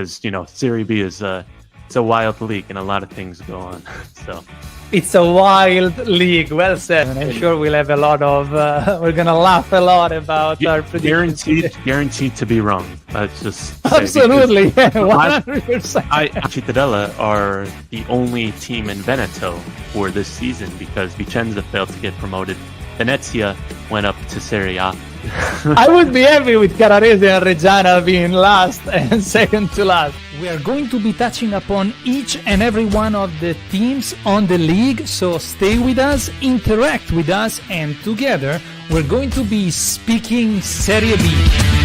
because Serie B is it's a wild league and a lot of things go on. So it's a wild league. Well said. And I'm sure we'll have a lot of. We're gonna laugh a lot about our predictions. Guaranteed to be wrong. Let's just absolutely 100%. Cittadella are the only team in Veneto for this season because Vicenza failed to get promoted. Venezia went up to Serie A. I would be happy with Carrarese and Reggiana being last and second to last. We are going to be touching upon each and every one of the teams on the league, so stay with us, interact with us, and together we're going to be speaking Serie B.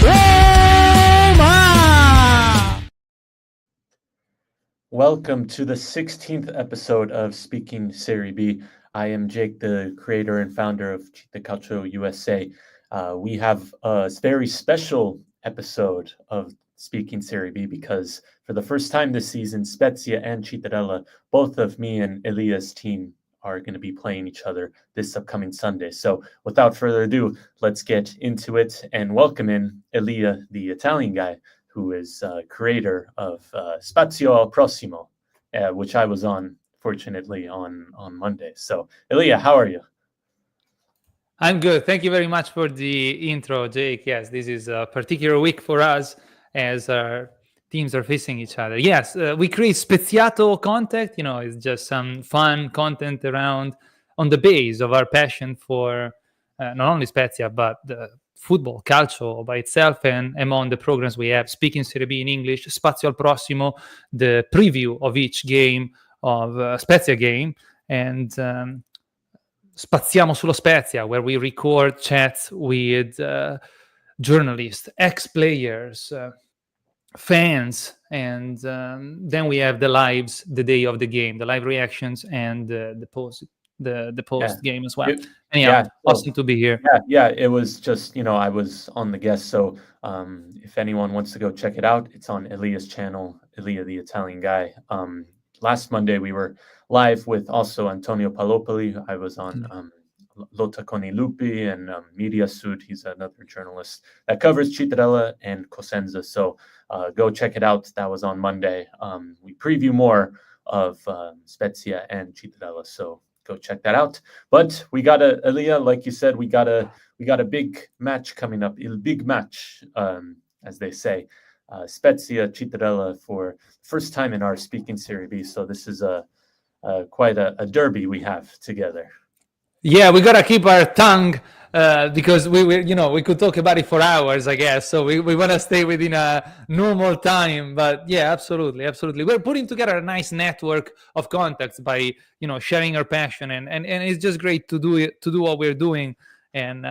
Roma! Welcome to the 16th episode of Speaking Serie B. I am Jake, the creator and founder of 𝐏𝐫𝐞 USA. We have a very special episode of Speaking Serie B because for the first time this season, Spezia and Cittadella, both of me and Elia's team, are going to be playing each other this upcoming Sunday. So without further ado, let's get into it and welcome in Elia, the Italian guy, who is creator of SPEZIato Prossimo, which I was on, fortunately, on Monday. So Elia, how are you? I'm good. Thank you very much for the intro, Jake. Yes, this is a particular week for us as our teams are facing each other. Yes, we create SPEZIato content. It's just some fun content around on the base of our passion for not only Spezia, but the football, calcio by itself, and among the programs we have, Speaking Serie B in English, Spazio al Prossimo, the preview of each game of Spezia game, and Spaziamo sullo Spezia, where we record chats with journalists, ex-players, fans, and then we have the lives the day of the game, the live reactions, and the post game as well. Awesome to be here. It was just I was on the guest, so if anyone wants to go check it out, it's on Elia's channel, Elia the Italian guy. Last Monday we were live with also Antonio Palopoli. I was on Lotta con I Lupi and Media Sud. He's another journalist that covers Cittadella and Cosenza. So go check it out. That was on Monday. We preview more of Spezia and Cittadella. So go check that out. But we got Elia, like you said, we got a big match coming up. Il big match, as they say. Spezia Cittadella for first time in our Speaking Serie B. So this is quite a derby we have together. Yeah, we gotta keep our tongue because we could talk about it for hours, I guess. So we want to stay within a normal time. But yeah, absolutely. We're putting together a nice network of contacts by sharing our passion, and it's just great to do what we're doing and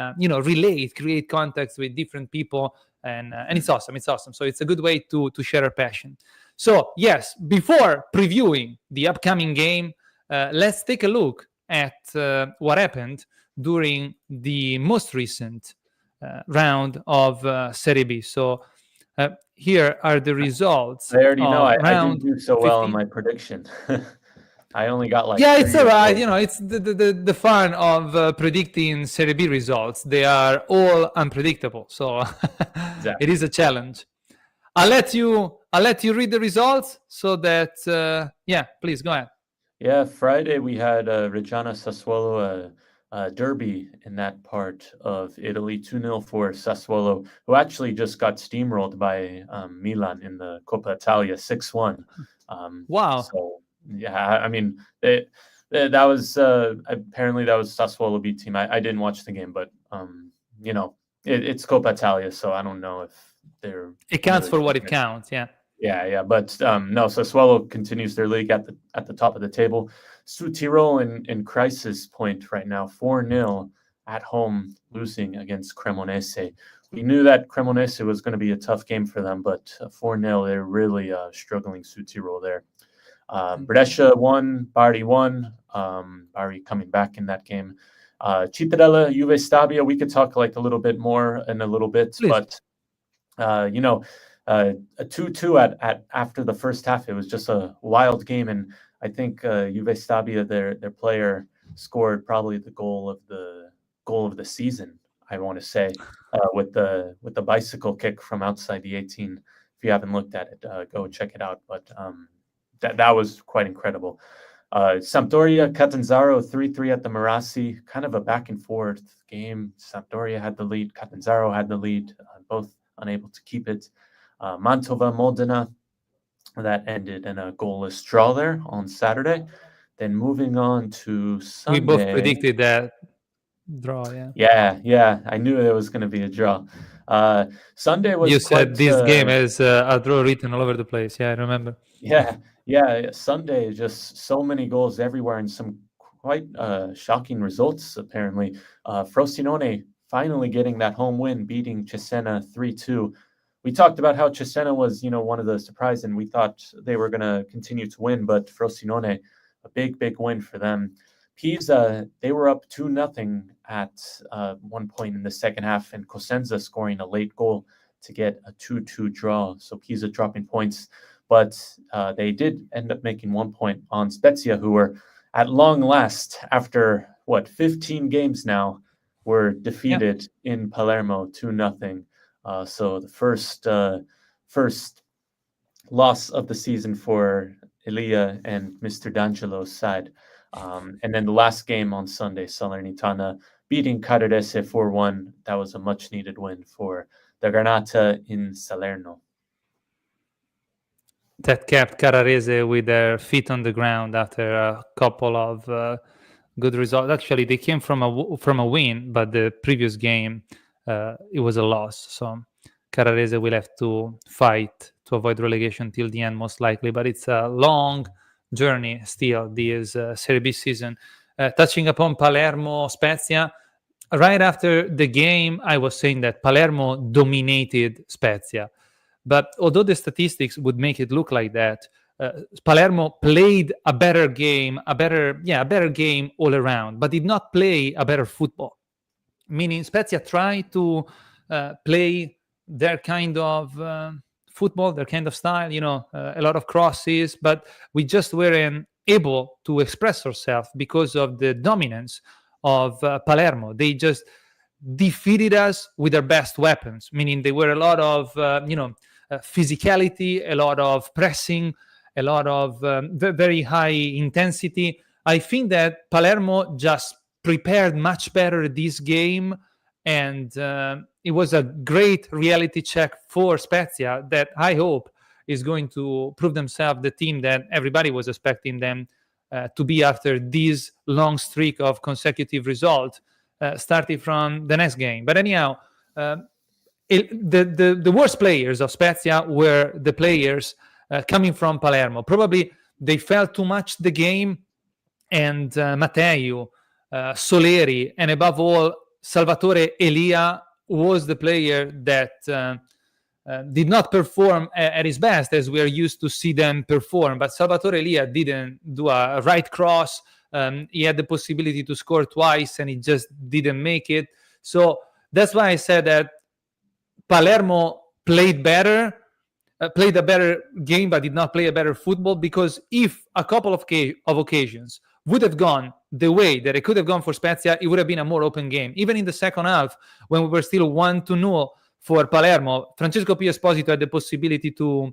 create contacts with different people. And it's awesome. So it's a good way to share our passion. So yes, before previewing the upcoming game, let's take a look at what happened during the most recent round of Serie B. So here are the results. I already know. I didn't do so well in my prediction. I only got it's all right. It's the fun of predicting Serie B results. They are all unpredictable, so exactly. It is a challenge. I'll let you read the results so that please go ahead. Yeah, Friday we had Reggiana Sassuolo, a derby in that part of Italy, 2-0 for Sassuolo, who actually just got steamrolled by Milan in the Coppa Italia, 6-1. Wow. So yeah, I mean, that was apparently that was Sassuolo B team. I didn't watch the game, but it's Coppa Italia, so I don't know if they're. It counts really for what it counts, yeah. Yeah, but no. Sassuolo continues their league at the top of the table. Südtirol in crisis point right now, 4-0 at home, losing against Cremonese. We knew that Cremonese was going to be a tough game for them, but 4-0, they're really struggling. Südtirol there. Brescia won, Bari won. Bari coming back in that game. Cittadella, Juve Stabia, we could talk a little bit more in a little bit. Please. But a 2-2 at after the first half. It was just a wild game, and I think Juve Stabia, their player, scored probably the goal of the season. I want to say with the bicycle kick from outside the 18 if you haven't looked at it, go check it out. But that was quite incredible. Sampdoria, Catanzaro 3-3 at the Marassi, kind of a back and forth game. Sampdoria had the lead, Catanzaro had the lead, both unable to keep it. Mantova, Modena, that ended in a goalless draw there on Saturday. Then moving on to Sunday. We both predicted that draw, yeah. Yeah, I knew there was going to be a draw. Sunday was You said this game has a draw written all over the place. Yeah, I remember. Yeah. Sunday, just so many goals everywhere and some quite shocking results, apparently. Frosinone finally getting that home win, beating Cesena 3-2. We talked about how Cesena was, one of the surprise, and we thought they were going to continue to win, but Frosinone, a big win for them. Pisa, they were up 2-0 at one point in the second half, and Cosenza scoring a late goal to get a 2-2 draw. So Pisa dropping points, but they did end up making 1 point on Spezia, who were at long last, after 15 games now, were defeated in Palermo 2-0. So the first loss of the season for Elia and Mr. D'Angelo's side. And then the last game on Sunday, Salernitana beating Carrarese 4-1. That was a much-needed win for the Granata in Salerno. That kept Carrarese with their feet on the ground after a couple of good results. Actually, they came from a win, but the previous game, it was a loss. So Carrarese will have to fight to avoid relegation till the end, most likely. But it's a long journey still, this Serie B season. Touching upon Palermo, Spezia, right after the game, I was saying that Palermo dominated Spezia. But although the statistics would make it look like that, Palermo played a better game all around, but did not play a better football. Meaning Spezia tried to play their kind of football, their kind of style, a lot of crosses, but we just weren't able to express ourselves because of the dominance of Palermo. They just defeated us with their best weapons, meaning they were a lot of, physicality, a lot of pressing, a lot of very high intensity. I think that Palermo just prepared much better this game, and it was a great reality check for Spezia that I hope is going to prove themselves the team that everybody was expecting them to be after this long streak of consecutive results, starting from the next game. But anyhow, the worst players of Spezia were the players coming from Palermo. Probably they felt too much the game, and Matteo, Soleri, and above all, Salvatore Elia was the player that did not perform at his best as we are used to see them perform. But Salvatore Elia didn't do a right cross. He had the possibility to score twice, and he just didn't make it. So that's why I said that Palermo played a better game, but did not play a better football, because if a couple of occasions would have gone the way that it could have gone for Spezia, it would have been a more open game. Even in the second half, when we were still 1-0 for Palermo, Francesco Pio Esposito had the possibility to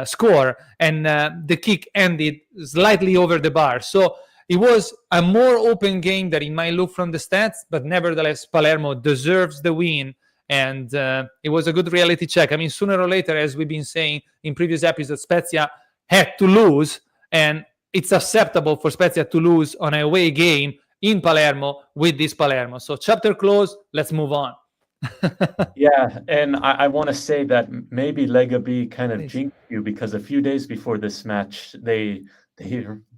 score, and the kick ended slightly over the bar. So it was a more open game than it might look from the stats, but nevertheless, Palermo deserves the win. And it was a good reality check. I mean, sooner or later, as we've been saying in previous episodes, Spezia had to lose, and it's acceptable for Spezia to lose on an away game in Palermo with this Palermo. So chapter closed, let's move on. Yeah, and I want to say that maybe Lega B kind of jinxed you, because a few days before this match, they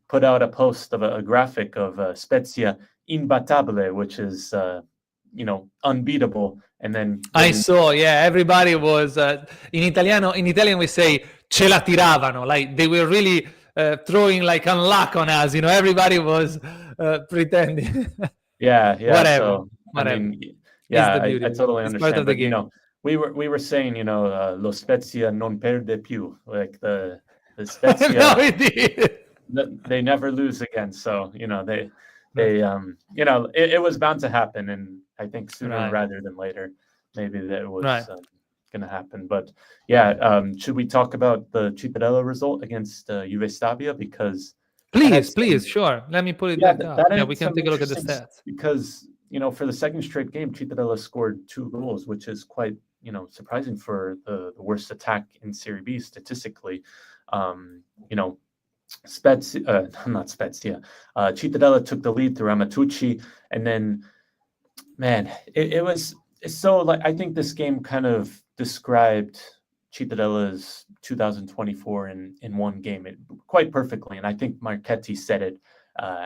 put out a post of a graphic of Spezia imbattable, which is unbeatable. And then I saw, everybody was in Italian we say ce la tiravano, like they were really throwing like unluck on us. Everybody was pretending. Whatever. I mean, I totally understand. Part of the game. We were saying, lo Spezia non perde più, like the Spezia. No, it did. They never lose again. So it was bound to happen, and I think sooner rather than later, maybe that was going to happen. But yeah, should we talk about the Cittadella result against Juve Stabia? Because please, sure. Let me pull it back up. Yeah, we can take a look at the stats. Because, for the second straight game, Cittadella scored 2 goals, which is quite, surprising for the worst attack in Serie B statistically. Not Spezia. Cittadella took the lead through Amatucci, and then, man, it's so, like, I think this game kind of described Cittadella's 2024 in one game quite perfectly, and I think Marchetti said it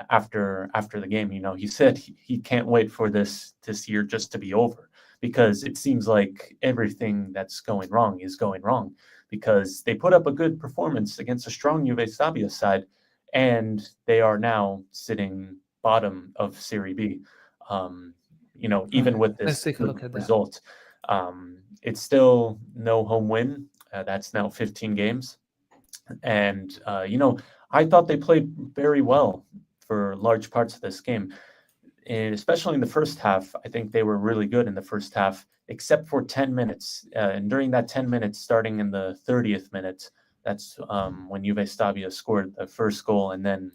after the game. He said he can't wait for this year just to be over, because it seems like everything that's going wrong is going wrong, because they put up a good performance against a strong Juve Stabia side, and they are now sitting bottom of Serie B. Even with this result, it's still no home win. That's now 15 games. And, I thought they played very well for large parts of this game, and especially in the first half. I think they were really good in the first half, except for 10 minutes. And during that 10 minutes, starting in the 30th minute, that's when Juve Stabia scored the first goal, and then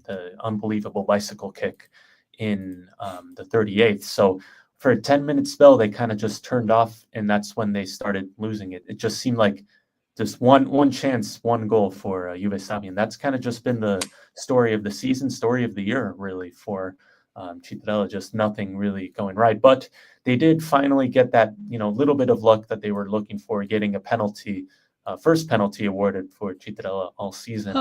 the unbelievable bicycle kick in the 38th. So for a 10-minute spell, they kind of just turned off, and that's when they started losing it. It just seemed like just one chance, one goal for Juve Stabia, and that's kind of just been the story of the season, story of the year, really, for Cittadella. Just nothing really going right. But they did finally get that, little bit of luck that they were looking for, getting a penalty, first penalty awarded for Cittadella all season.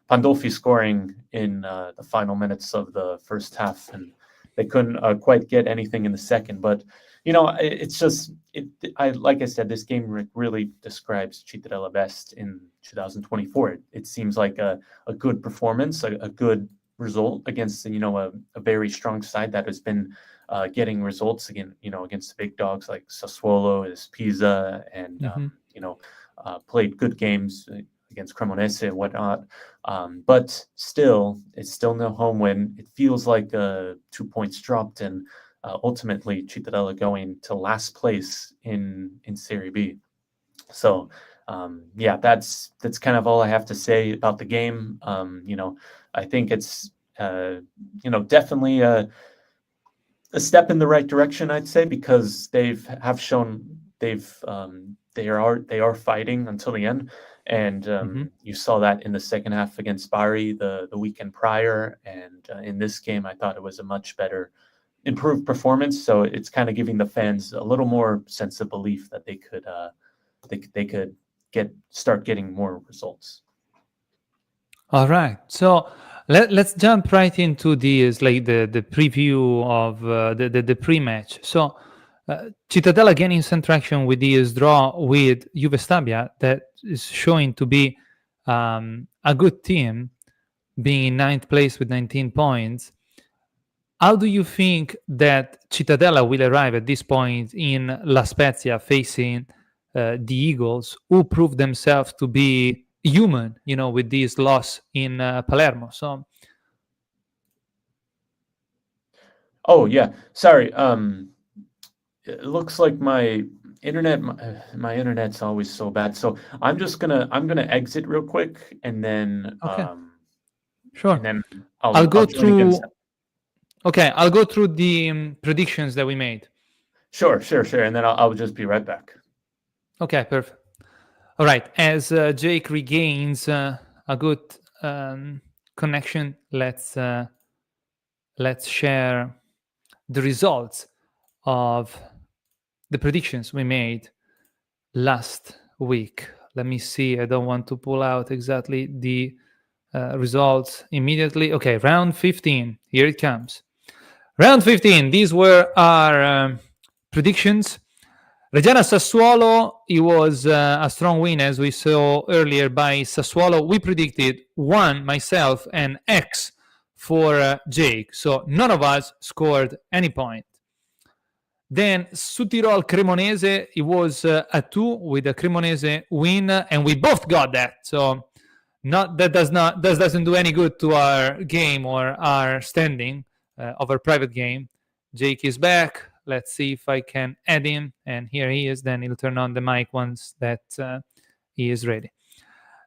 Pandolfi scoring in the final minutes of the first half, and they couldn't quite get anything in the second. But it's just, like I said, this game really describes Cittadella best in 2024. It seems like a good performance, a good result against a very strong side that has been getting results against the big dogs like Sassuolo, Pisa, and played good games against Cremonese and whatnot. But still, it's still no home win. It feels like 2 points dropped, and ultimately Cittadella going to last place in Serie B. So that's kind of all I have to say about the game. I think it's definitely a step in the right direction, I'd say, because they are fighting until the end. And you saw that in the second half against Bari the weekend prior, and in this game I thought it was a much better, improved performance. So it's kind of giving the fans a little more sense of belief that they could start getting more results. All right, so let's jump right into the preview of the pre-match. So Cittadella gaining some traction with this draw with Juve Stabia, that is showing to be a good team, being in 9th place with 19 points. How do you think that Cittadella will arrive at this point in La Spezia, facing the Eagles, who proved themselves to be human, with this loss in Palermo? So, oh yeah, sorry. It looks like my internet's always so bad. So I'm gonna exit real quick, and then sure. And then I'll go through. Okay, I'll go through the predictions that we made. Sure, and then I'll just be right back. Okay, perfect. All right, as Jake regains a good connection, let's share the results of the predictions we made last week. Let me see. I don't want to pull out exactly the results immediately. Okay, round 15. Here it comes. Round 15. These were our predictions. Reggiana Sassuolo, it was a strong win, as we saw earlier, by Sassuolo. We predicted 1, myself, and X for Jake. So none of us scored any point. Then Südtirol Cremonese, it was a 2 with a Cremonese win, and we both got that. So that doesn't do any good to our game or our standing of our private game. Jake is back. Let's see if I can add him. And here he is. Then he'll turn on the mic once that he is ready.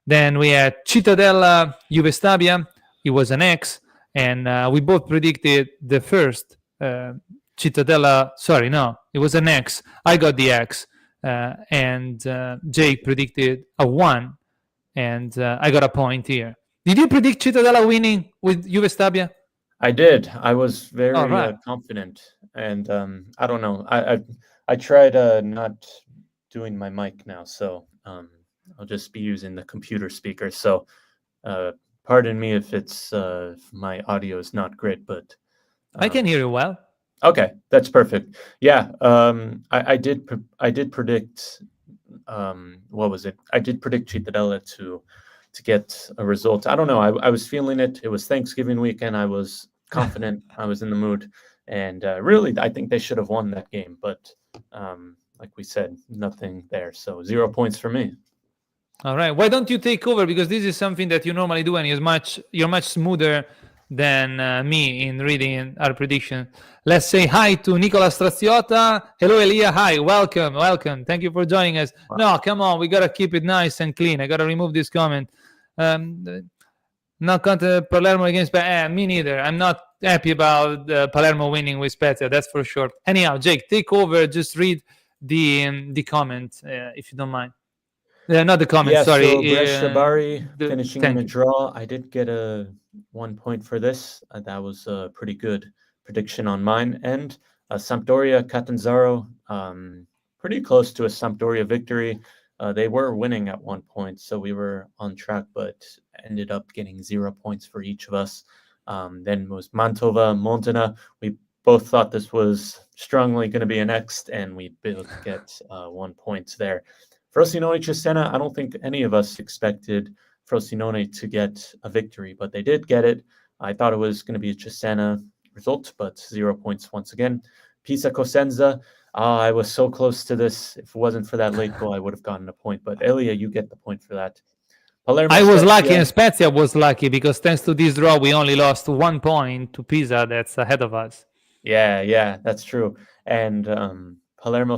Then we had Cittadella Juve Stabia. It was an X. And we both predicted the first Cittadella. Sorry, no, it was an X. I got the X. And Jake predicted a 1. And I got a point here. Did you predict Cittadella winning with Juve Stabia? I did. I was very confident, and I don't know. I tried not doing my mic now, so I'll just be using the computer speaker. So pardon me if it's if my audio is not great, but I can hear you well. Okay, that's perfect. Yeah, I did predict. What was it? I did predict Cittadella to get a result. I don't know. I was feeling it. It was Thanksgiving weekend. I was confident. I was in the mood. And really, I think they should have won that game. But like we said, nothing there. So 0 points for me. All right. Why don't you take over? Because this is something that you normally do, and you're much smoother than me in reading our prediction. Let's say hi to Nicola Straziotta. Hello, Elia. Hi. Welcome. Thank you for joining us. Wow. No, come on. We got to keep it nice and clean. I got to remove this comment. Not content Palermo against me neither. I'm not happy about Palermo winning with Spezia, that's for sure. Anyhow, Jake, take over. Just read the comment if you don't mind. Not the comment, sorry. So Brescia finishing in a draw. I did get a 1 point for this. That was a pretty good prediction on mine end. Sampdoria Catanzaro, pretty close to a Sampdoria victory. They were winning at 1 point, so we were on track, but ended up getting 0 points for each of us. Then was Mantova, Montana. We both thought this was strongly going to be an X, and we both get 1 point there. Frosinone Cesena, I don't think any of us expected Frosinone to get a victory, but they did get it. I thought it was going to be a Cesena result, but 0 points once again. Pisa Cosenza. I was so close to this. If it wasn't for that late goal, I would have gotten a point. But Elia, you get the point for that. Palermo, I was lucky, and Spezia was lucky because thanks to this draw, we only lost 1 point to Pisa. That's ahead of us. Yeah, that's true. And Palermo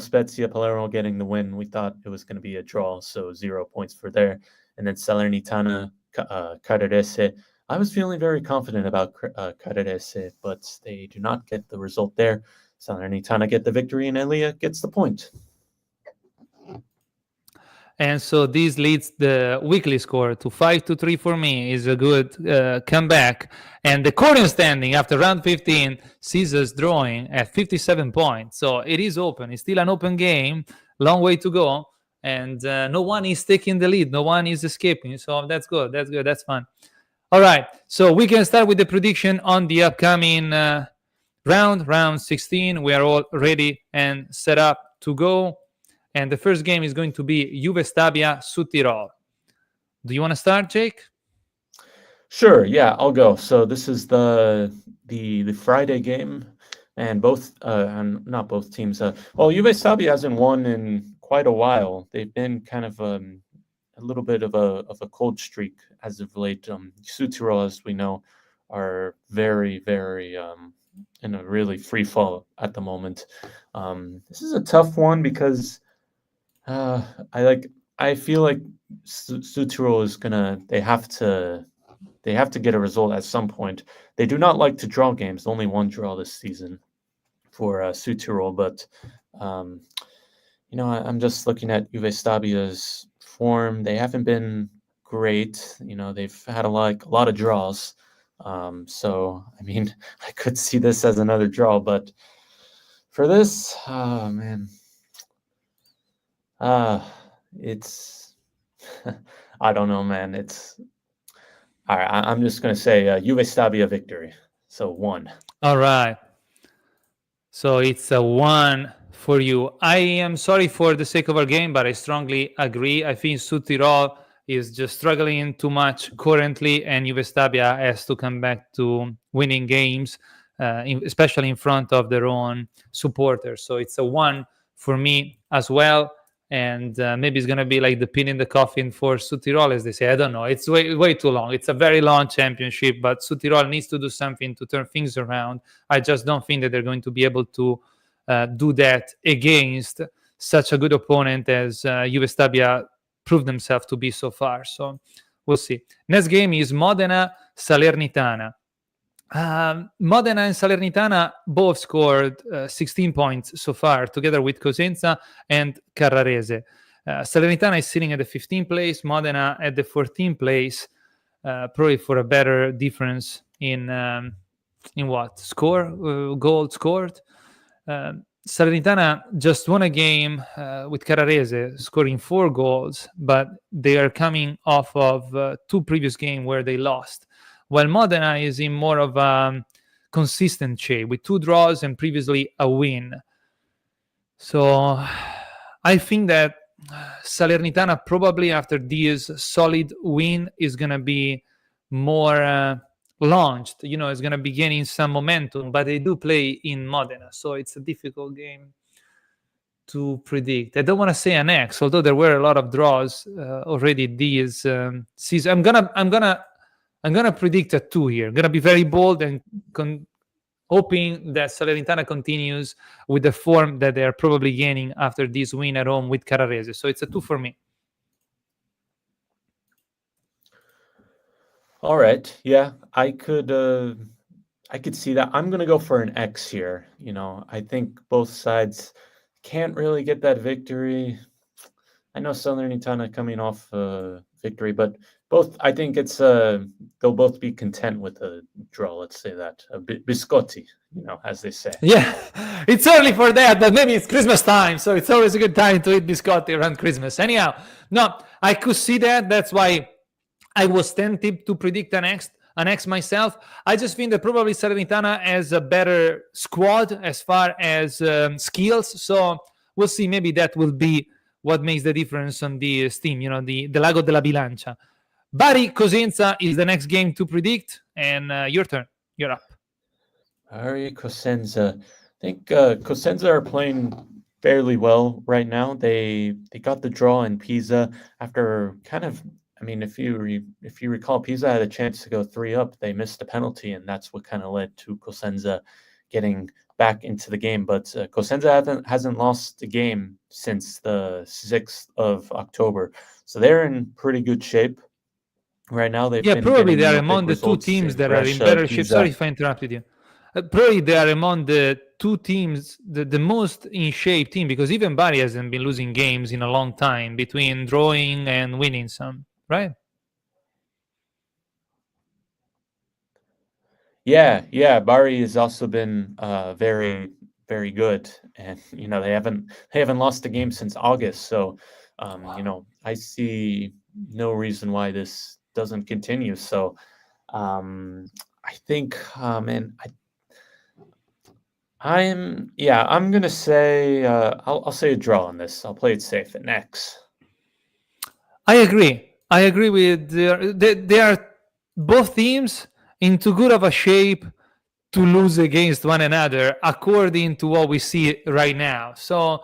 getting the win. We thought it was going to be a draw, so 0 points for there. And then Salernitana, Carrarese. I was feeling very confident about Carrarese, but they do not get the result there. Salernitana get the victory, and Elia gets the point. And so this leads the weekly score to 5-3 for me. Is a good comeback. And the current standing after round 15 sees us drawing at 57 points. So it is open. It's still an open game. Long way to go. And no one is taking the lead. No one is escaping. So that's good. That's fun. All right. So we can start with the prediction on the upcoming round 16. We are all ready and set up to go. And the first game is going to be Juve Stabia Südtirol. Do you want to start, Jake? Sure. Yeah, I'll go. So this is the Friday game, and not both teams. Juve Stabia hasn't won in quite a while. They've been kind of a little bit of a cold streak as of late. Südtirol, as we know, are very, very in a really free fall at the moment. This is a tough one because I feel like Südtirol is they have to get a result at some point. They do not like to draw games. Only one draw this season for Südtirol, but I'm just looking at Juve Stabia's form. They haven't been great. They've had a lot of draws. So I mean, I could see this as another draw, but for this, it's I don't know, man. It's all right. I'm just gonna say Juve Stabia victory. So 1. All right. So it's a 1 for you. I am sorry for the sake of our game, but I strongly agree. I think Südtirol is just struggling too much currently, and Juve Stabia has to come back to winning games, especially in front of their own supporters. So it's a 1 for me as well. And maybe it's going to be like the pin in the coffin for Südtirol, as they say. I don't know. It's way too long. It's a very long championship, but Südtirol needs to do something to turn things around. I just don't think that they're going to be able to do that against such a good opponent as Juve Stabia proved themselves to be so far. So we'll see. Next game is Modena-Salernitana. Modena and Salernitana both scored 16 points so far, together with Cosenza and Carrarese. Salernitana is sitting at the 15th place, Modena at the 14th place, probably for a better difference in what? Goals scored. Salernitana just won a game with Carrarese, scoring 4 goals, but they are coming off of 2 previous games where they lost. While Modena is in more of a consistent shape with 2 draws and previously a win. So I think that Salernitana probably after this solid win is going to be more launched. It's going to be gaining some momentum, but they do play in Modena. So it's a difficult game to predict. I don't want to say an X, although there were a lot of draws already this season. I'm gonna predict a 2 here. I'm gonna be very bold and hoping that Salernitana continues with the form that they are probably gaining after this win at home with Carrarese. So it's a 2 for me. All right. Yeah, I could see that. I'm gonna go for an X here. I think both sides can't really get that victory. I know Salernitana coming off victory, but I think it's they'll both be content with a draw. Let's say that biscotti, as they say. Yeah, it's early for that, but maybe it's Christmas time, so it's always a good time to eat biscotti around Christmas. Anyhow, no, I could see that. That's why I was tempted to predict an X myself. I just think that probably Salernitana has a better squad as far as skills. So we'll see. Maybe that will be what makes the difference on this team. The Lago della Bilancia. Bari Cosenza is the next game to predict, and your turn. You're up. Bari Cosenza. I think Cosenza are playing fairly well right now. They got the draw in Pisa after kind of. I mean, if you recall, Pisa had a chance to go 3 up. They missed a penalty, and that's what kind of led to Cosenza getting back into the game. But Cosenza hasn't lost a game since the 6th of October, so they're in pretty good shape. Right now, probably they are among the 2 teams that are in better shape. Sorry if I interrupted you. Probably they are among the 2 teams, the most in shape team, because even Bari hasn't been losing games in a long time between drawing and winning some, right? Yeah. Bari has also been very, very good, and they haven't lost a game since August. So, I see no reason why this doesn't continue. So I think I'm gonna say I'll say a draw on this. I'll play it safe at X. I agree with they are both teams in too good of a shape to lose against one another according to what we see right now. So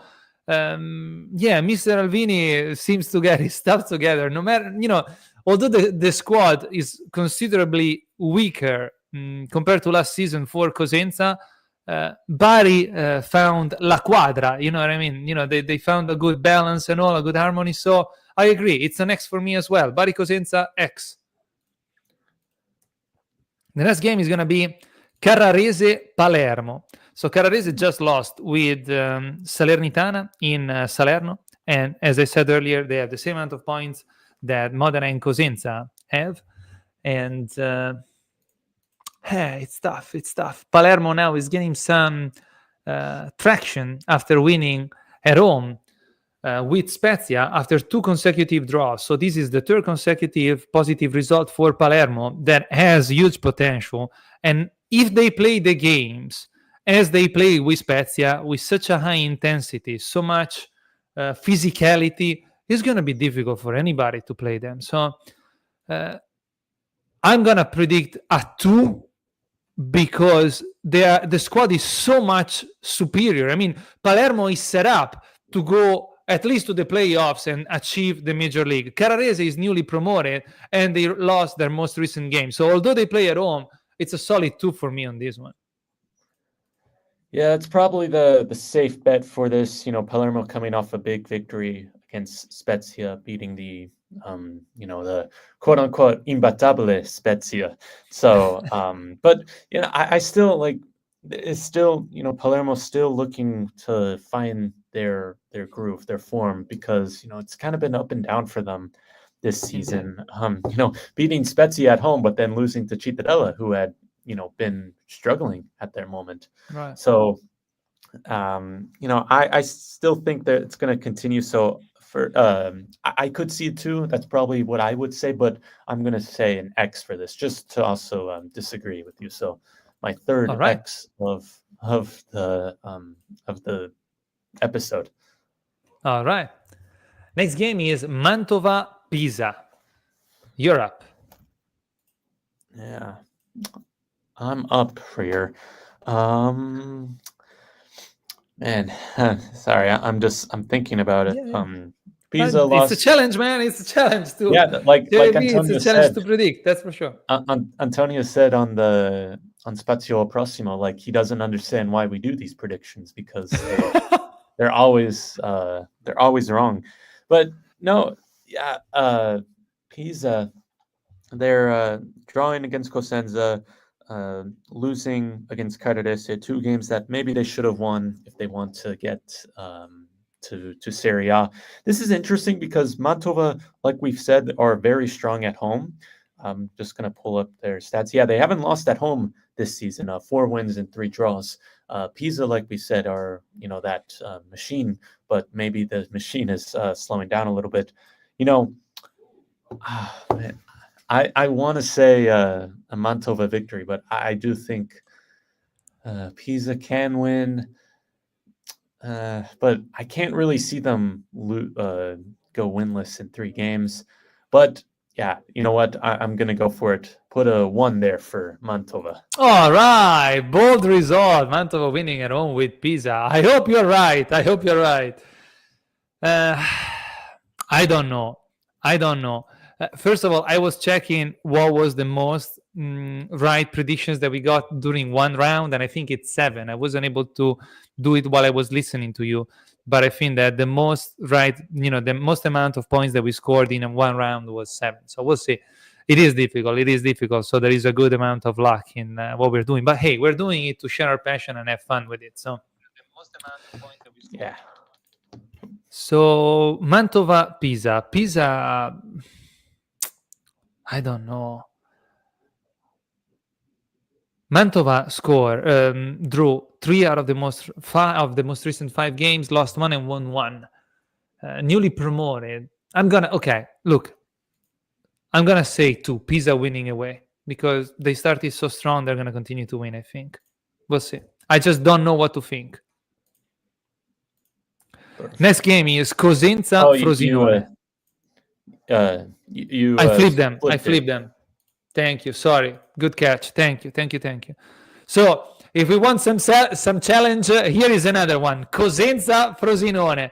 Mr. Alvini seems to get his stuff together. No matter, although the squad is considerably weaker compared to last season for Cosenza, Bari found la quadra. You know what I mean? They found a good balance and all, a good harmony. So I agree. It's an X for me as well. Bari Cosenza, X. The next game is going to be Carrarese-Palermo. So Carrarese just lost with Salernitana in Salerno. And as I said earlier, they have the same amount of points that Modena and Cosenza have. And it's tough. Palermo now is getting some traction after winning at home with Spezia after 2 consecutive draws. So this is the 3rd consecutive positive result for Palermo that has huge potential. And if they play the games as they play with Spezia, with such a high intensity, so much physicality, it's going to be difficult for anybody to play them. So I'm going to predict a 2 because the squad is so much superior. I mean, Palermo is set up to go at least to the playoffs and achieve the major league. Carrarese is newly promoted and they lost their most recent game. So although they play at home, it's a solid 2 for me on this one. Yeah, it's probably the safe bet for this. Palermo coming off a big victory against Spezia, beating the the quote unquote imbattabile Spezia. So, but I still like it's still Palermo's still looking to find their groove, their form, because it's kind of been up and down for them this season. Beating Spezia at home, but then losing to Cittadella, who had been struggling at their moment. Right. So, I still think that it's going to continue. So for I could see it too. That's probably what I would say, but I'm going to say an X for this, just to also disagree with you. So my third All right. X of the episode. All right. Next game is Mantova-Pisa. You're up. Yeah, I'm up here. Man, sorry, I'm thinking about it. Yeah. Pisa lost. It's a challenge, man. It's a challenge to like it's Antonio a challenge said. to predict. That's for sure. Antonio said on Spazio Prossimo, like, he doesn't understand why we do these predictions, because they're always wrong. But no, yeah, Pisa, they're drawing against Cosenza, losing against Cagliari, 2 games that maybe they should have won if they want to get to Serie A. This is interesting because Mantova, like we've said, are very strong at home. I'm just going to pull up their stats. Yeah, they haven't lost at home this season, 4 wins and 3 draws. Pisa, like we said, are that machine, but maybe the machine is slowing down a little bit. Man, I want to say a Mantova victory, but I do think Pisa can win. But I can't really see them go winless in 3 games. But yeah, you know what? I'm going to go for it. Put a 1 there for Mantova. All right. Bold result. Mantova winning at home with Pisa. I hope you're right. I don't know. First of all, I was checking what was the most right predictions that we got during one round, and I think it's 7. I wasn't able to do it while I was listening to you, but I think that the most right, the most amount of points that we scored in one round was 7. So we'll see. It is difficult. So there is a good amount of luck in what we're doing. But hey, we're doing it to share our passion and have fun with it. So the most amount of points that we scored. Yeah. So Mantova, Pisa. I don't know. Mantova drew 3 out of the most recent 5 games, lost 1 and won 1. Newly promoted. I'm gonna say 2. Pisa winning away, because they started so strong. They're gonna continue to win. I think. We'll see. I just don't know what to think. Perfect. Next game is Cosenza Frosinone. I flipped them. Thank you. Sorry. Good catch. Thank you. So if we want some challenge, here is another one. Cosenza Frosinone.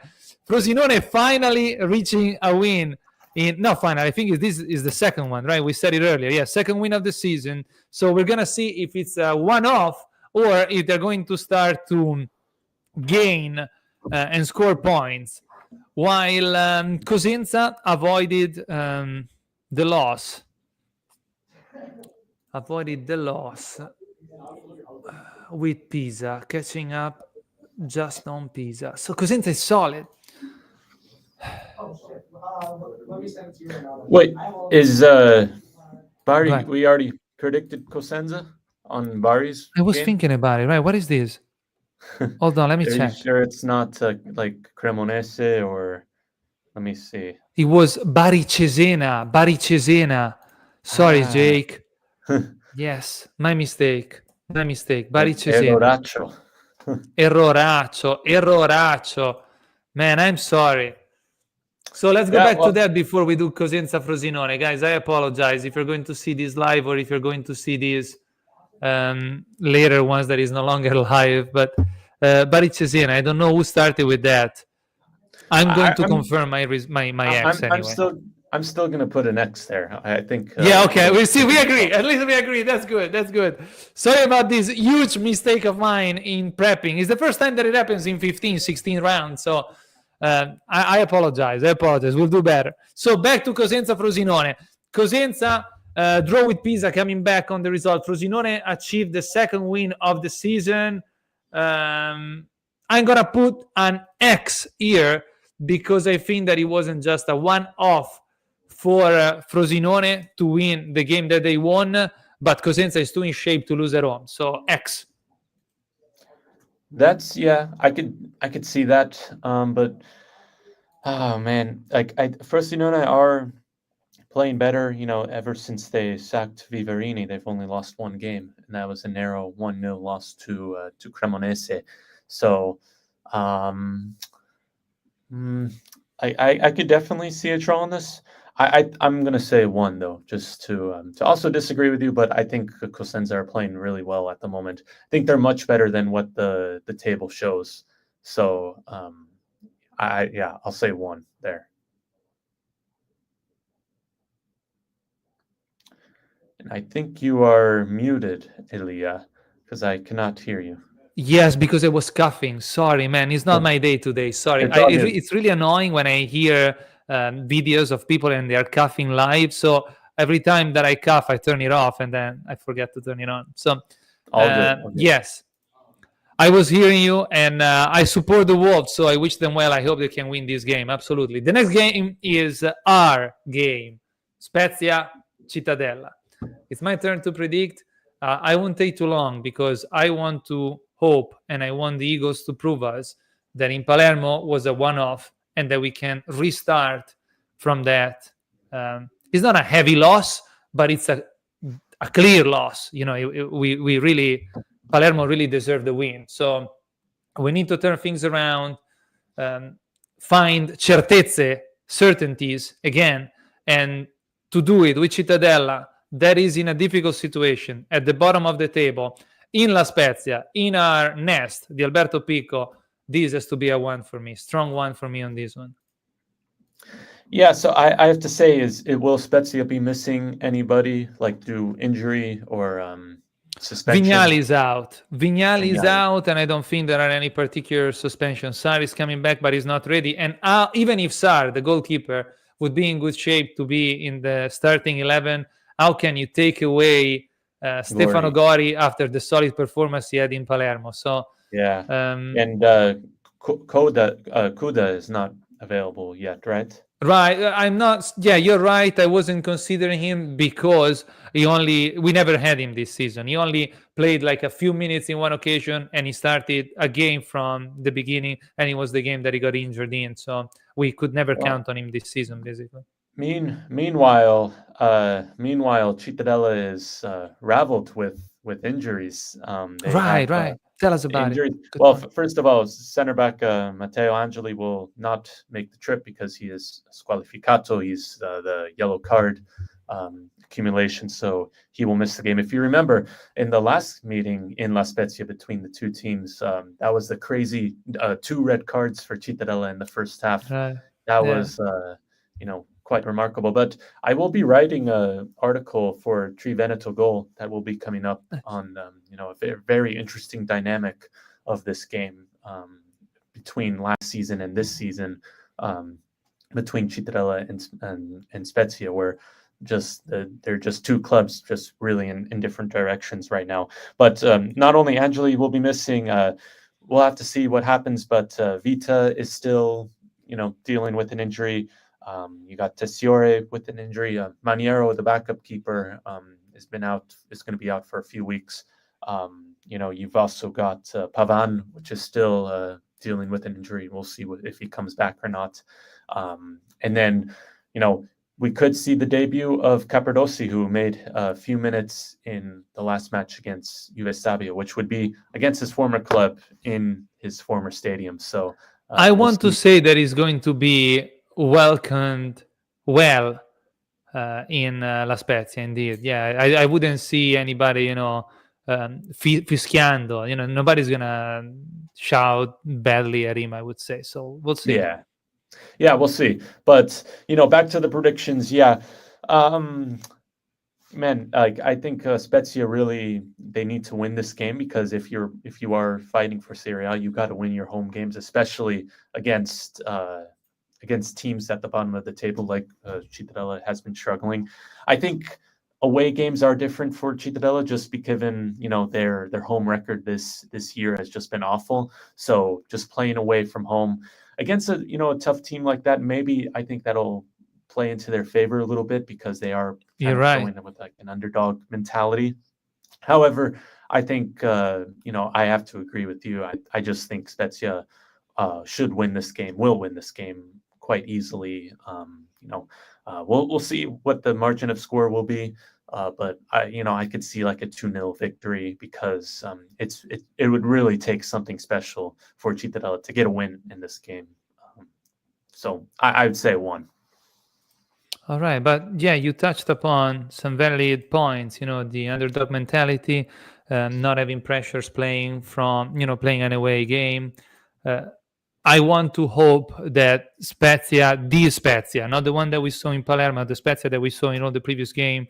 Frosinone finally reaching a win. I think this is the second one, right? We said it earlier. Yeah, second win of the season. So we're going to see if it's a one-off or if they're going to start to gain and score points. While Cosenza avoided the loss. With Pisa, catching up just on Pisa. So Cosenza is solid. Wait, is Bari? We already predicted Cosenza on Bari's. I was thinking about it. Right? What is this? Hold on, let me check. Sure, it's not like Cremonese, or let me see. It was Bari Cesena. Sorry, Jake. Yes, my mistake. Bari Cesena. Erroraccio. Man, I'm sorry. So let's go back to that before we do Cosenza Frosinone. Guys, I apologize if you're going to see this live or if you're going to see this later once that is no longer live. But Bari Cesena, I don't know who started with that. I'm going to confirm my X anyway. I'm still gonna put an X there. I think. Yeah, okay. We see. We agree. At least we agree. That's good. That's good. Sorry about this huge mistake of mine in prepping. It's the first time that it happens in 15, 16 rounds. So I apologize. I apologize. We'll do better. So back to Cosenza-Frosinone. Cosenza draw with Pisa, coming back on the result. Frosinone achieved the second win of the season. I'm gonna put an X here because I think that it wasn't just a one-off for Frosinone to win the game that they won, but Cosenza is too in shape to lose at home. So X. That's I could see that. But oh man, like Frosinone are playing better. Ever since they sacked Viverini, they've only lost one game, and that was a narrow 1-0 loss to Cremonese. So I could definitely see a draw on this. I'm gonna say 1 though, just to also disagree with you, but I think Cosenza are playing really well at the moment. I think they're much better than what the table shows. So I'll say 1 there. And I think you are muted, Elia, because I cannot hear you. Yes, because I was coughing. Sorry, man. It's not my day today. Sorry. It's really annoying when I hear videos of people and they are coughing live. So every time that I cough, I turn it off and then I forget to turn it on. So all good. Yes, I was hearing you, and I support the Wolves, so I wish them well. I hope they can win this game. Absolutely. The next game is our game, Spezia Cittadella. It's my turn to predict. I won't take too long because I want to hope and I want the Eagles to prove us that in Palermo was a one-off and that we can restart from that. It's not a heavy loss, but it's a clear loss. We really, Palermo really deserved the win. So we need to turn things around, find certezze, certainties again, and to do it with Cittadella, that is in a difficult situation at the bottom of the table, in La Spezia, in our nest, the Alberto Pico. This has to be a 1 for me, strong 1 for me on this one. Yeah, so I have to say, will Spezia be missing anybody, like through injury or suspension? Vignali is out. Vignali is out, and I don't think there are any particular suspensions. Sarr is coming back, but he's not ready. And even if Sarr, the goalkeeper, would be in good shape to be in the starting 11, how can you take away Stefano Gori after the solid performance he had in Palermo? So yeah, and 𝐏𝐫𝐞-𝑑𝐨𝐮 is not available yet, right? Right, I'm not. Yeah, you're right. I wasn't considering him because we never had him this season. He only played like a few minutes in one occasion, and he started a game from the beginning, and it was the game that he got injured in. So we could never count on him this season, basically. Meanwhile, Cittadella is raveled with injuries. Right. Tell us about it. Well, first of all, center back Matteo Angeli will not make the trip because he is squalificato. He's the yellow card accumulation, so he will miss the game. If you remember, in the last meeting in La Spezia between the two teams, that was the crazy 2 red cards for Cittadella in the first half. That was, quite remarkable. But I will be writing an article for Tri Veneto Goal that will be coming up on a very interesting dynamic of this game between last season and this season, between Cittadella and Spezia, where they're just two clubs just really in different directions right now. But not only Angeli will be missing, we'll have to see what happens, but Vita is still dealing with an injury. You got Tessiore with an injury. Maniero, the backup keeper, has been out. Is going to be out for a few weeks. You've also got Pavan, which is still dealing with an injury. We'll see if he comes back or not. And then, we could see the debut of Capardossi, who made a few minutes in the last match against Juve Stabio, which would be against his former club in his former stadium. So I want to say that he's going to be welcomed well in La Spezia, indeed. Yeah, I wouldn't see anybody, fischiando. Nobody's gonna shout badly at him, I would say. So we'll see. Yeah. Yeah, we'll see. But, back to the predictions. Yeah. Man, like I think Spezia really they need to win this game because if you are fighting for Serie A, you got to win your home games, especially against teams at the bottom of the table like Cittadella has been struggling. I think away games are different for Cittadella just because their home record this year has just been awful. So just playing away from home against a tough team like that, maybe I think that'll play into their favor a little bit because they are You're kind of right. going in with like an underdog mentality. However, I think I have to agree with you. I just think Spezia should win this game, will win this game quite easily. We'll see what the margin of score will be, but I could see like a 2-0 victory because it would really take something special for Cittadella to get a win in this game. So I would say 1. All right, but yeah, you touched upon some valid points. The underdog mentality, not having pressures playing an away game. I want to hope that the Spezia, not the one that we saw in Palermo, the Spezia that we saw in all the previous game,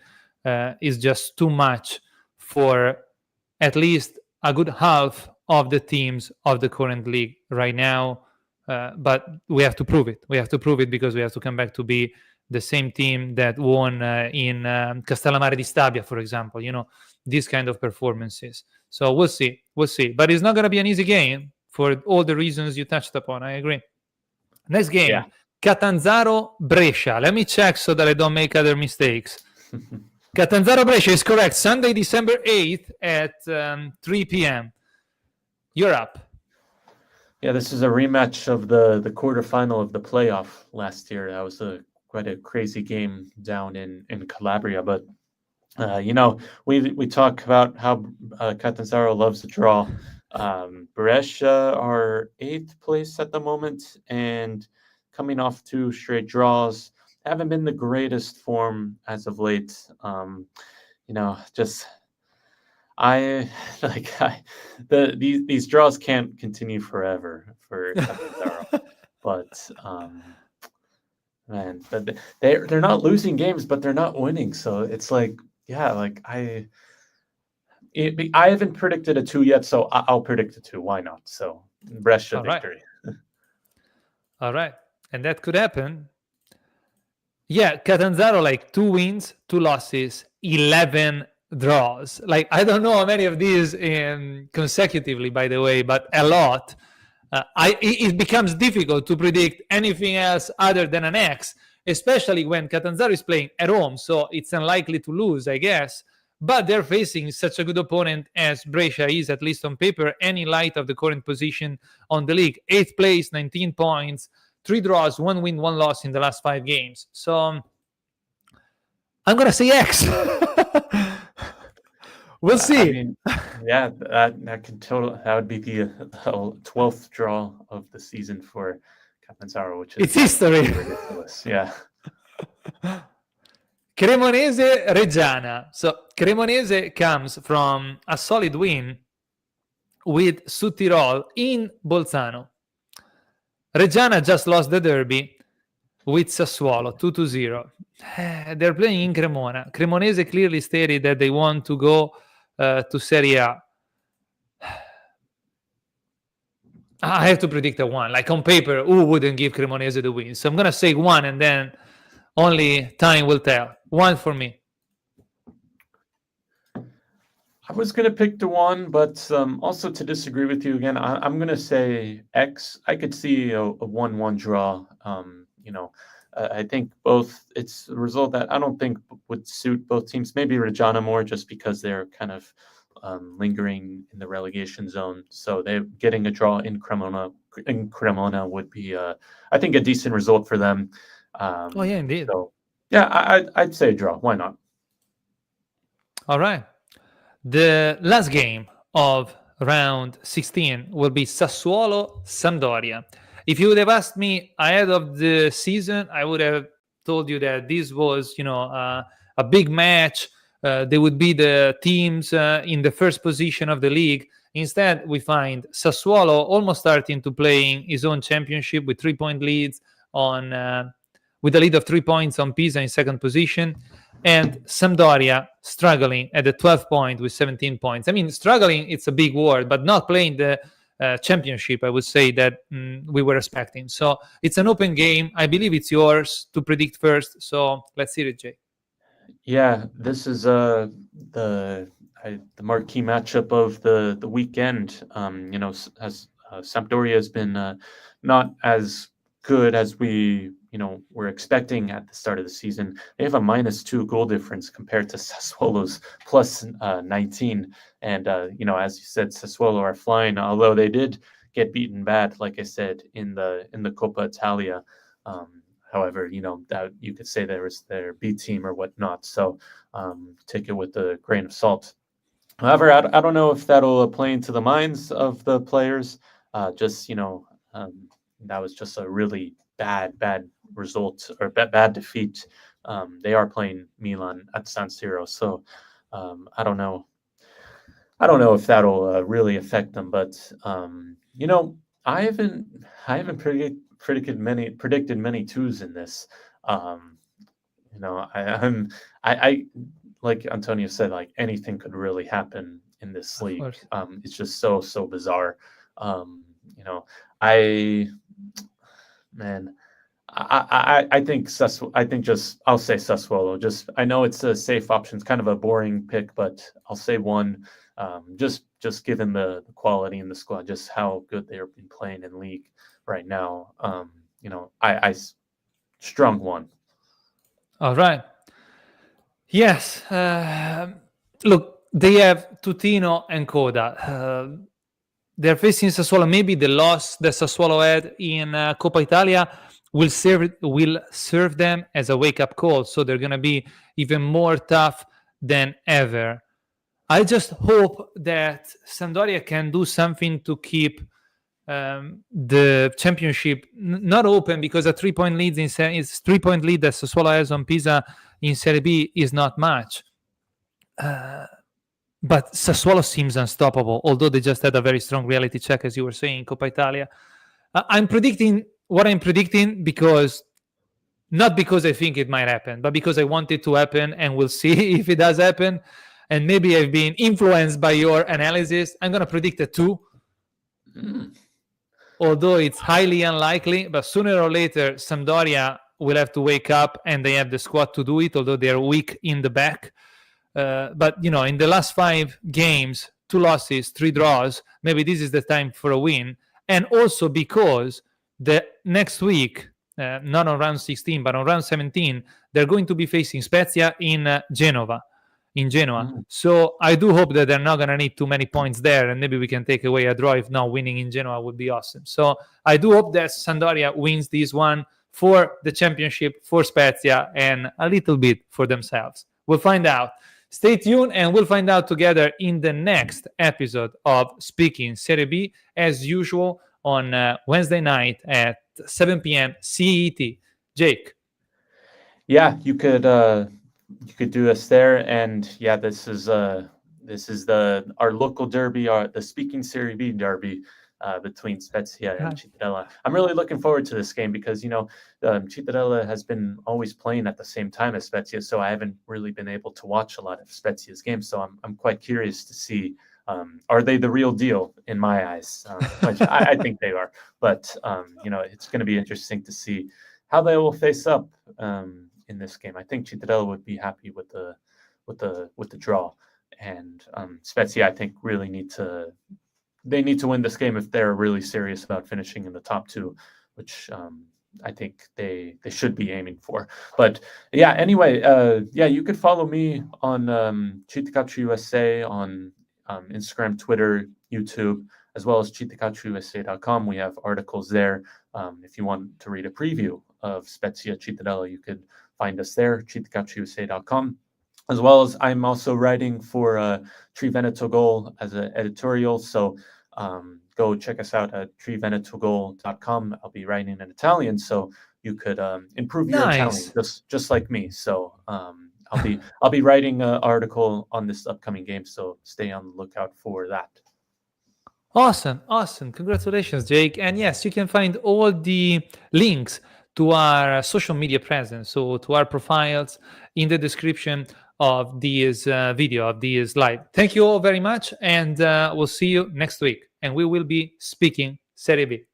is just too much for at least a good half of the teams of the current league right now. But we have to prove it. We have to prove it because we have to come back to be the same team that won in Castellammare di Stabia, for example. These kind of performances. So we'll see. But it's not going to be an easy game for all the reasons you touched upon. I agree. Next game, yeah. Catanzaro Brescia. Let me check so that I don't make other mistakes. Catanzaro Brescia is correct. Sunday, December 8th at 3 p.m. You're up. Yeah, this is a rematch of the quarterfinal of the playoff last year. That was quite a crazy game down in Calabria. But, we talk about how Catanzaro loves to draw. Brescia are 8th place at the moment and coming off 2 straight draws. Haven't been the greatest form as of late. These draws can't continue forever for Catanzaro. But man, they're not losing games, but they're not winning. So it's like, yeah, like I haven't predicted a 2 yet, so I'll predict a 2. Why not? So Brescia victory. All right, and that could happen. Yeah, Catanzaro, like 2 wins, 2 losses, 11 draws. Like, I don't know how many of these consecutively, by the way, but a lot. It becomes difficult to predict anything else other than an X, especially when Catanzaro is playing at home, so it's unlikely to lose, I guess. But they're facing such a good opponent as Brescia is, at least on paper, and in light of the current position on the league. 8th place, 19 points, 3 draws, 1 win, 1 loss in the last 5 games. So I'm going to say X. We'll see. I mean, yeah, that would be the 12th draw of the season for Catanzaro, which is it's history. Ridiculous. Yeah. Cremonese Reggiana. So Cremonese comes from a solid win with Südtirol in Bolzano. Reggiana just lost the derby with Sassuolo 2-0. They're playing in Cremona. Cremonese clearly stated that they want to go to Serie A. I have to predict a 1. Like on paper, who wouldn't give Cremonese the win? So I'm going to say 1 and then only time will tell. 1 for me. I was going to pick the 1, but also to disagree with you again, I'm going to say X. I could see a 1-1 draw. I think it's a result that I don't think would suit both teams. Maybe Reggiana more just because they're kind of lingering in the relegation zone. So they're getting a draw in Cremona would be, I think, a decent result for them. Oh, yeah, indeed. So, yeah, I'd say a draw. Why not? All right. The last game of round 16 will be Sassuolo-Sampdoria. If you would have asked me ahead of the season, I would have told you that this was, a big match. They would be the teams in the first position of the league. Instead, we find Sassuolo almost starting to playing his own championship with 3-point leads on with a lead of 3 points on Pisa in second position, and Sampdoria struggling at the 12th point with 17 points. I mean, struggling, it's a big word, but not playing the championship, I would say, that we were expecting. So it's an open game. I believe it's yours to predict first. So let's hear it, Jay. Yeah, this is the marquee matchup of the weekend. As Sampdoria has been not as good as we were expecting at the start of the season. They have a -2 goal difference compared to Sassuolo's plus 19. And as you said, Sassuolo are flying, although they did get beaten bad, like I said, in the Coppa Italia. However, that you could say there was their B team or whatnot. So take it with a grain of salt. However, I don't know if that'll play into the minds of the players. That was just a really bad result or bad defeat. They are playing Milan at San Siro, so I don't know. I don't know if that'll really affect them, but I haven't predicted many twos in this. I like Antonio said, like anything could really happen in this league. It's just so bizarre. I think I'll say Sassuolo. Just I know it's a safe option. It's kind of a boring pick, but I'll say one. Just given the quality in the squad, just how good they've been playing in league right now. I strong one. All right. Yes. Look, they have Tutino and Coda. They're facing Sassuolo. Maybe the loss that Sassuolo had in Coppa Italia will serve them as a wake-up call. So they're going to be even more tough than ever. I just hope that Sampdoria can do something to keep the championship not open, because a 3-point lead that Sassuolo has on Pisa in Serie B is not much. But Sassuolo seems unstoppable, although they just had a very strong reality check, as you were saying, in Coppa Italia. I'm predicting what I'm predicting not because I think it might happen, but because I want it to happen, and we'll see if it does happen. And maybe I've been influenced by your analysis. I'm going to predict a 2. Although it's highly unlikely, but sooner or later, Sampdoria will have to wake up, and they have the squad to do it, although they're weak in the back. But, in the last 5 games, 2 losses, 3 draws, maybe this is the time for a win. And also because the next week, not on round 16, but on round 17, they're going to be facing Spezia in Genoa. So I do hope that they're not going to need too many points there, and maybe we can take away a draw. If not, winning in Genoa would be awesome. So I do hope that Sampdoria wins this one for the championship, for Spezia, and a little bit for themselves. We'll find out. Stay tuned, and we'll find out together in the next episode of Speaking Serie B, as usual, on Wednesday night at 7 p.m. CET. Jake. Yeah, you could do us there, and yeah, this is our local derby, the Speaking Serie B derby between Spezia and Cittadella. I'm really looking forward to this game because Cittadella has been always playing at the same time as Spezia, so I haven't really been able to watch a lot of Spezia's games. So I'm quite curious to see are they the real deal in my eyes? Which I think they are, but it's going to be interesting to see how they will face up in this game. I think Cittadella would be happy with the draw, and Spezia, I think, really need to win this game if they're really serious about finishing in the top 2, which I think they should be aiming for. But yeah, anyway, you could follow me on 𝐏𝐫𝐞-𝐸𝐴 on Instagram, Twitter, YouTube, as well as 𝐏𝐫𝐞-𝐸𝐴.com. We have articles there. If you want to read a preview of Spezia Cittadella, you could find us there, 𝐏𝐫𝐞-𝐸𝐴.com. As well as I'm also writing for Veneto Goal as an editorial. So go check us out at 𝑐revenetogoal.com. I'll be writing in Italian, so you could improve your Italian just like me. So I'll be writing an article on this upcoming game, so stay on the lookout for that. Awesome. Congratulations, Jake. And yes, you can find all the links to our social media presence, so to our profiles in the description of this video, of this slide. Thank you all very much, and we'll see you next week. And we will be speaking Serie B.